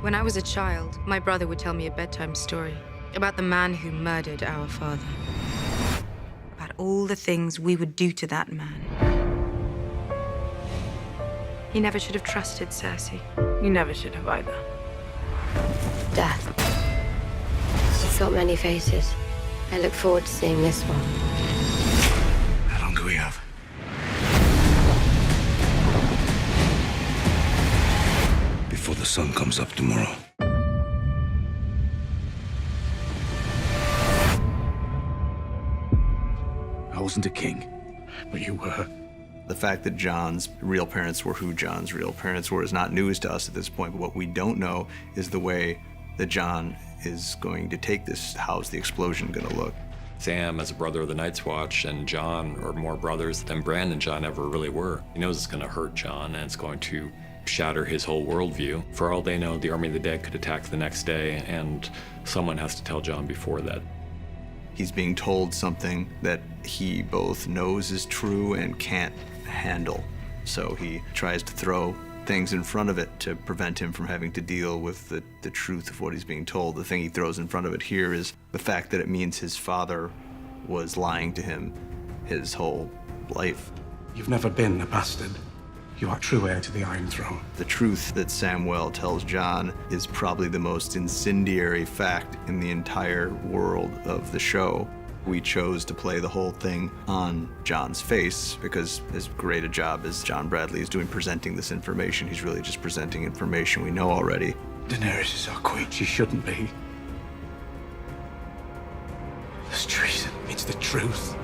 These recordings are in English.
When I was a child, my brother would tell me a bedtime story about the man who murdered our father. About all the things we would do to that man. He never should have trusted Cersei. You never should have either. Death. It's got many faces. I look forward to seeing this one. How long do we have? Before the sun comes up tomorrow. I wasn't a king, but you were. The fact that Jon's real parents were who Jon's real parents were is not news to us at this point, but what we don't know is the way that Jon is going to take this. How's the explosion going to look? Sam, as a brother of the Night's Watch, and Jon are more brothers than Bran and Jon ever really were. He knows it's going to hurt Jon, and it's going to shatter his whole worldview. For all they know, the Army of the Dead could attack the next day, and someone has to tell Jon before that. He's being told something that he both knows is true and can't handle. So he tries to throw things in front of it to prevent him from having to deal with the truth of what he's being told. The thing he throws in front of it here is the fact that it means his father was lying to him his whole life. You've never been a bastard. You are true heir to the Iron Throne. The truth that Samwell tells Jon is probably the most incendiary fact in the entire world of the show. We chose to play the whole thing on Jon's face because as great a job as John Bradley is doing presenting this information, he's really just presenting information we know already. Daenerys is our queen. She shouldn't be. It's treason. It's the truth.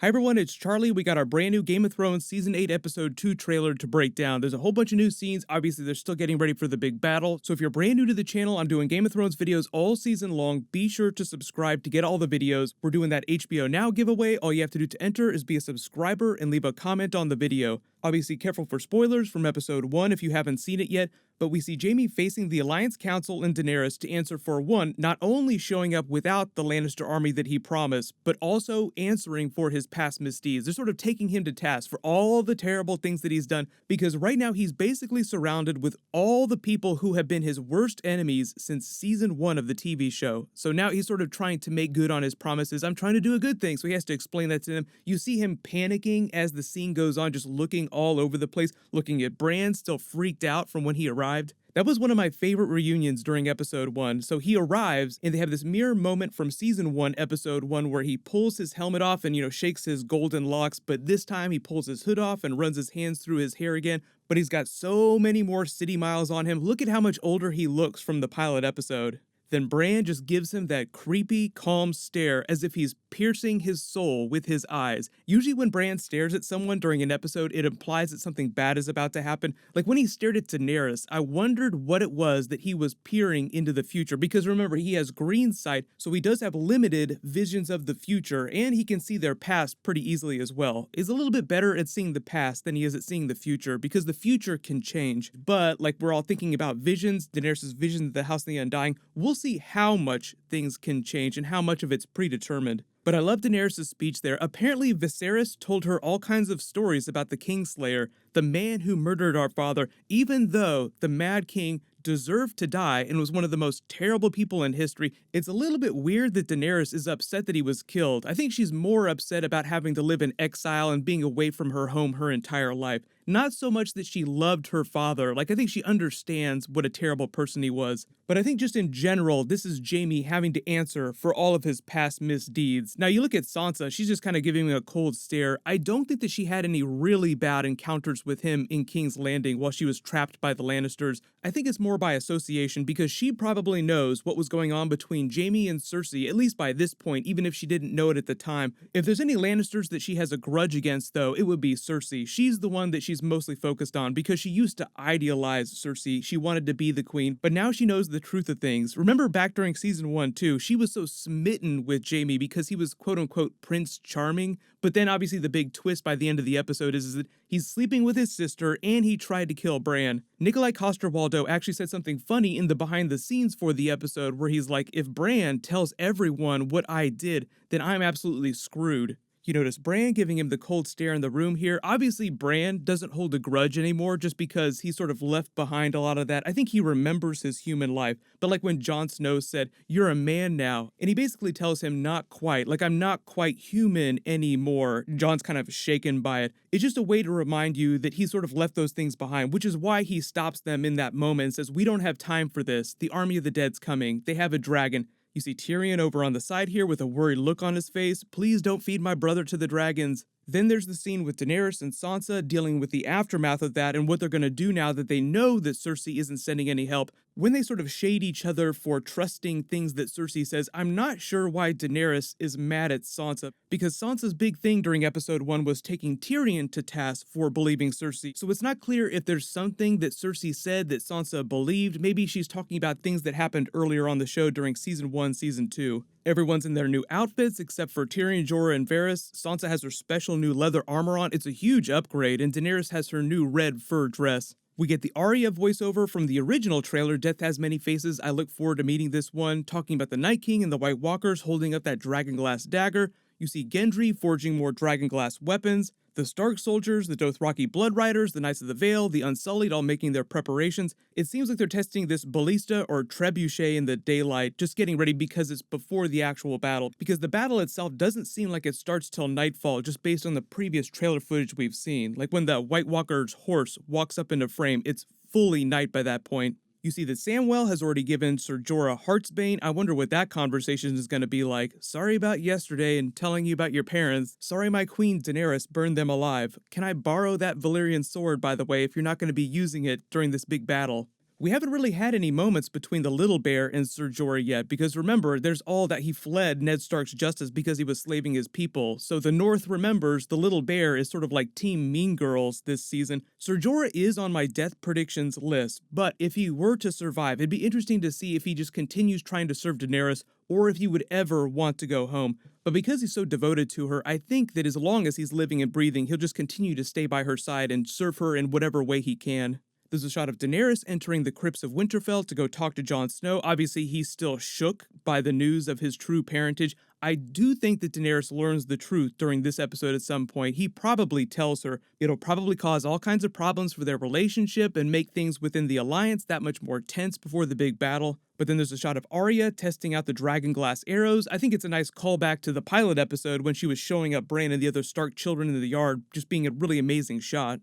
Hi everyone, it's Charlie. We got our brand new Game of Thrones Season 8 Episode 2 trailer to break down. There's a whole bunch of new scenes. Obviously, they're still getting ready for the big battle. So if you're brand new to the channel, I'm doing Game of Thrones videos all season long. Be sure to subscribe to get all the videos. We're doing that HBO Now giveaway. All you have to do to enter is be a subscriber and leave a comment on the video. Obviously, careful for spoilers from Episode 1 if you haven't seen it yet, but we see Jaime facing the Alliance Council and Daenerys to answer for one, not only showing up without the Lannister army that he promised, but also answering for his past misdeeds. They're sort of taking him to task for all the terrible things that he's done, because right now he's basically surrounded with all the people who have been his worst enemies since Season 1 of the TV show. So now he's sort of trying to make good on his promises. I'm trying to do a good thing, so he has to explain that to them. You see him panicking as the scene goes on, just looking all over the place, looking at Bran, still freaked out from when he arrived. That was one of my favorite reunions during Episode 1. So he arrives, and they have this mirror moment from Season 1, Episode 1, where he pulls his helmet off and, shakes his golden locks, but this time he pulls his hood off and runs his hands through his hair again. But he's got so many more city miles on him. Look at how much older he looks from the pilot episode. Then Bran just gives him that creepy, calm stare as if he's piercing his soul with his eyes. Usually when Bran stares at someone during an episode, it implies that something bad is about to happen. Like when he stared at Daenerys, I wondered what it was that he was peering into the future, because remember, he has green sight, so he does have limited visions of the future, and he can see their past pretty easily as well. He's a little bit better at seeing the past than he is at seeing the future, because the future can change. But like we're all thinking about visions, Daenerys' vision of the House of the Undying, we'll see how much things can change and how much of it's predetermined. But I love Daenerys' speech there. Apparently, Viserys told her all kinds of stories about the Kingslayer, the man who murdered our father, even though the Mad King deserved to die and was one of the most terrible people in history. It's a little bit weird that Daenerys is upset that he was killed. I think she's more upset about having to live in exile and being away from her home her entire life. Not so much that she loved her father, like I think she understands what a terrible person he was. But I think just in general, this is Jaime having to answer for all of his past misdeeds. Now you look at Sansa, she's just kind of giving him a cold stare. I don't think that she had any really bad encounters with him in King's Landing while she was trapped by the Lannisters. I think it's more by association, because she probably knows what was going on between Jaime and Cersei, at least by this point, even if she didn't know it at the time. If there's any Lannisters that she has a grudge against, though, it would be Cersei. She's the one that she's mostly focused on, because she used to idealize Cersei. She wanted to be the queen, but now she knows the truth of things. Remember back during Season 1 too, she was so smitten with Jaime because he was quote-unquote Prince Charming, but then obviously the big twist by the end of the episode is that he's sleeping with his sister and he tried to kill Bran. Nikolai Coster-Waldau actually said something funny in the behind the scenes for the episode where he's like, if Bran tells everyone what I did, then I'm absolutely screwed. You notice Bran giving him the cold stare in the room here. Obviously, Bran doesn't hold a grudge anymore just because he sort of left behind a lot of that. I think he remembers his human life. But like when Jon Snow said, "You're a man now," and he basically tells him, "Not quite, like I'm not quite human anymore." Jon's kind of shaken by it. It's just a way to remind you that he sort of left those things behind, which is why he stops them in that moment and says, "We don't have time for this. The army of the dead's coming. They have a dragon." You see Tyrion over on the side here with a worried look on his face. "Please don't feed my brother to the dragons." Then there's the scene with Daenerys and Sansa dealing with the aftermath of that and what they're going to do now that they know that Cersei isn't sending any help. When they sort of shade each other for trusting things that Cersei says, I'm not sure why Daenerys is mad at Sansa, because Sansa's big thing during episode 1 was taking Tyrion to task for believing Cersei. So it's not clear if there's something that Cersei said that Sansa believed. Maybe she's talking about things that happened earlier on the show during season 1, season 2. Everyone's in their new outfits except for Tyrion, Jorah, and Varys. Sansa has her special new leather armor on. It's a huge upgrade, and Daenerys has her new red fur dress. We get the Arya voiceover from the original trailer, Death Has Many Faces. I look forward to meeting this one, talking about the Night King and the White Walkers holding up that dragonglass dagger. You see Gendry forging more dragonglass weapons. The Stark soldiers, the Dothraki Blood Riders, the Knights of the Vale, the Unsullied all making their preparations. It seems like they're testing this ballista or trebuchet in the daylight, just getting ready because it's before the actual battle. Because the battle itself doesn't seem like it starts till nightfall, just based on the previous trailer footage we've seen. Like when the White Walker's horse walks up into frame, it's fully night by that point. You see that Samwell has already given Ser Jorah Heartsbane. I wonder what that conversation is going to be like. "Sorry about yesterday and telling you about your parents. Sorry my queen Daenerys burned them alive. Can I borrow that Valyrian sword, by the way, if you're not going to be using it during this big battle?" We haven't really had any moments between the Little Bear and Ser Jorah yet, because remember, there's all that he fled Ned Stark's justice because he was slaving his people. So the North remembers the Little Bear is sort of like Team Mean Girls this season. Ser Jorah is on my death predictions list, but if he were to survive, it'd be interesting to see if he just continues trying to serve Daenerys or if he would ever want to go home. But because he's so devoted to her, I think that as long as he's living and breathing, he'll just continue to stay by her side and serve her in whatever way he can. There's a shot of Daenerys entering the crypts of Winterfell to go talk to Jon Snow. Obviously, he's still shook by the news of his true parentage. I do think that Daenerys learns the truth during this episode at some point. He probably tells her. It'll probably cause all kinds of problems for their relationship and make things within the alliance that much more tense before the big battle. But then there's a shot of Arya testing out the dragonglass arrows. I think it's a nice callback to the pilot episode when she was showing up Bran and the other Stark children in the yard, just being a really amazing shot.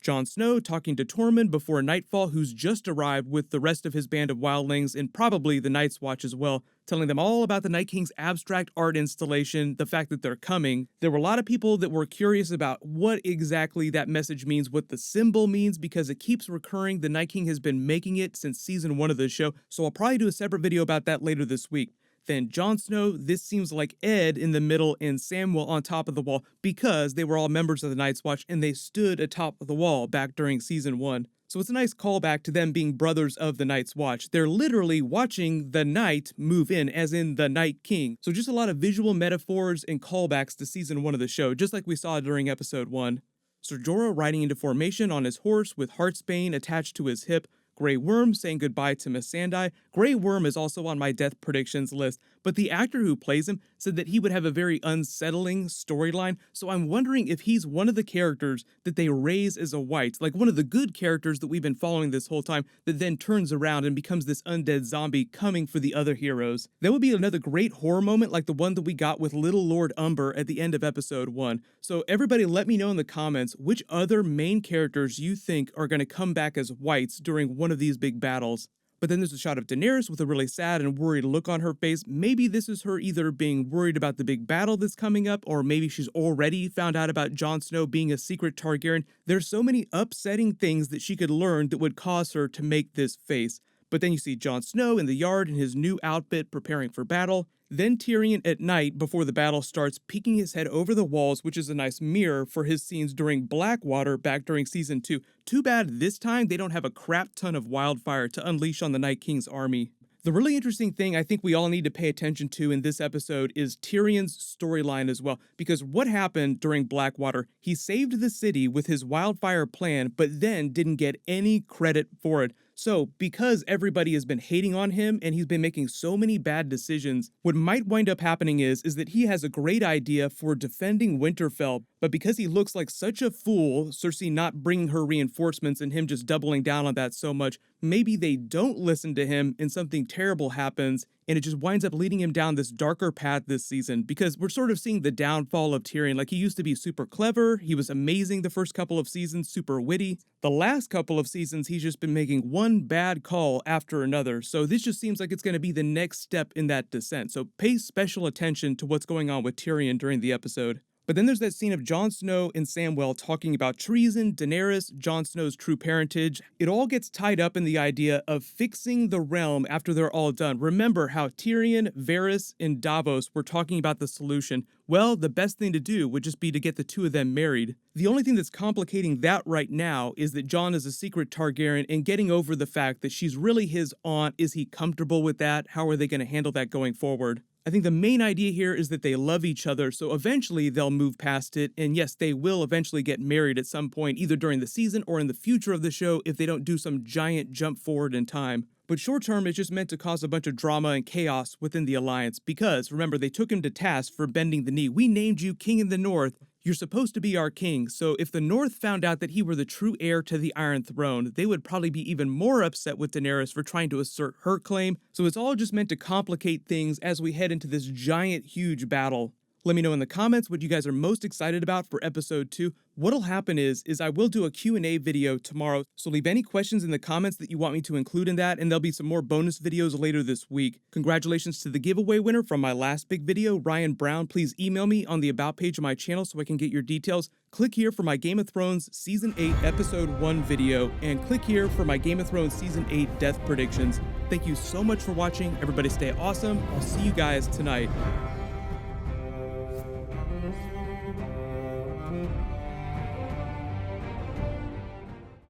Jon Snow talking to Tormund before nightfall, who's just arrived with the rest of his band of wildlings and probably the Night's Watch as well, telling them all about the Night King's abstract art installation, the fact that they're coming. There were a lot of people that were curious about what exactly that message means, what the symbol means, because it keeps recurring. The Night King has been making it since season 1 of the show, so I'll probably do a separate video about that later this week. Then Jon Snow, this seems like Ed in the middle and Samwell on top of the wall because they were all members of the Night's Watch and they stood atop of the wall back during season 1. So it's a nice callback to them being brothers of the Night's Watch. They're literally watching the Night move in, as in the Night King. So just a lot of visual metaphors and callbacks to season 1 of the show, just like we saw during episode 1. Ser Jorah riding into formation on his horse with Heartsbane attached to his hip. Grey Worm saying goodbye to Miss Sandai. Grey Worm is also on my death predictions list, but the actor who plays him said that he would have a very unsettling storyline, so I'm wondering if he's one of the characters that they raise as a white, like one of the good characters that we've been following this whole time, that then turns around and becomes this undead zombie coming for the other heroes. That would be another great horror moment like the one that we got with Little Lord Umber at the end of episode 1. So everybody let me know in the comments which other main characters you think are going to come back as whites during one of these big battles. But then there's a shot of Daenerys with a really sad and worried look on her face. Maybe this is her either being worried about the big battle that's coming up, or maybe she's already found out about Jon Snow being a secret Targaryen. There's so many upsetting things that she could learn that would cause her to make this face. But then you see Jon Snow in the yard in his new outfit preparing for battle. Then Tyrion at night before the battle starts peeking his head over the walls, which is a nice mirror for his scenes during Blackwater back during season 2. Too bad this time they don't have a crap ton of wildfire to unleash on the Night King's army. The really interesting thing I think we all need to pay attention to in this episode is Tyrion's storyline as well, because what happened during Blackwater, he saved the city with his wildfire plan, but then didn't get any credit for it. So, because everybody has been hating on him and he's been making so many bad decisions, what might wind up happening is that he has a great idea for defending Winterfell, but because he looks like such a fool, Cersei not bringing her reinforcements and him just doubling down on that so much, maybe they don't listen to him and something terrible happens, and it just winds up leading him down this darker path this season, because we're sort of seeing the downfall of Tyrion. Like, he used to be super clever, he was amazing the first couple of seasons, super witty. The last couple of seasons, he's just been making one bad call after another, so this just seems like it's going to be the next step in that descent. So pay special attention to what's going on with Tyrion during the episode. But then there's that scene of Jon Snow and Samwell talking about treason, Daenerys, Jon Snow's true parentage. It all gets tied up in the idea of fixing the realm after they're all done. Remember how Tyrion, Varys, and Davos were talking about the solution. Well, the best thing to do would just be to get the two of them married. The only thing that's complicating that right now is that Jon is a secret Targaryen, and getting over the fact that she's really his aunt. Is he comfortable with that? How are they going to handle that going forward? I think the main idea here is that they love each other, so eventually they'll move past it, and yes, they will eventually get married at some point, either during the season or in the future of the show if they don't do some giant jump forward in time. But short term, it's just meant to cause a bunch of drama and chaos within the alliance, because, remember, they took him to task for bending the knee. We named you King in the North. You're supposed to be our king, so if the North found out that he were the true heir to the Iron Throne, they would probably be even more upset with Daenerys for trying to assert her claim, so it's all just meant to complicate things as we head into this giant, huge battle. Let me know in the comments what you guys are most excited about for episode 2. What'll happen is I will do a Q&A video tomorrow, so leave any questions in the comments that you want me to include in that, and there'll be some more bonus videos later this week. Congratulations to the giveaway winner from my last big video, Ryan Brown. Please email me on the About page of my channel so I can get your details. Click here for my Game of Thrones Season 8 Episode 1 video, and click here for my Game of Thrones Season 8 death predictions. Thank you so much for watching. Everybody stay awesome. I'll see you guys tonight.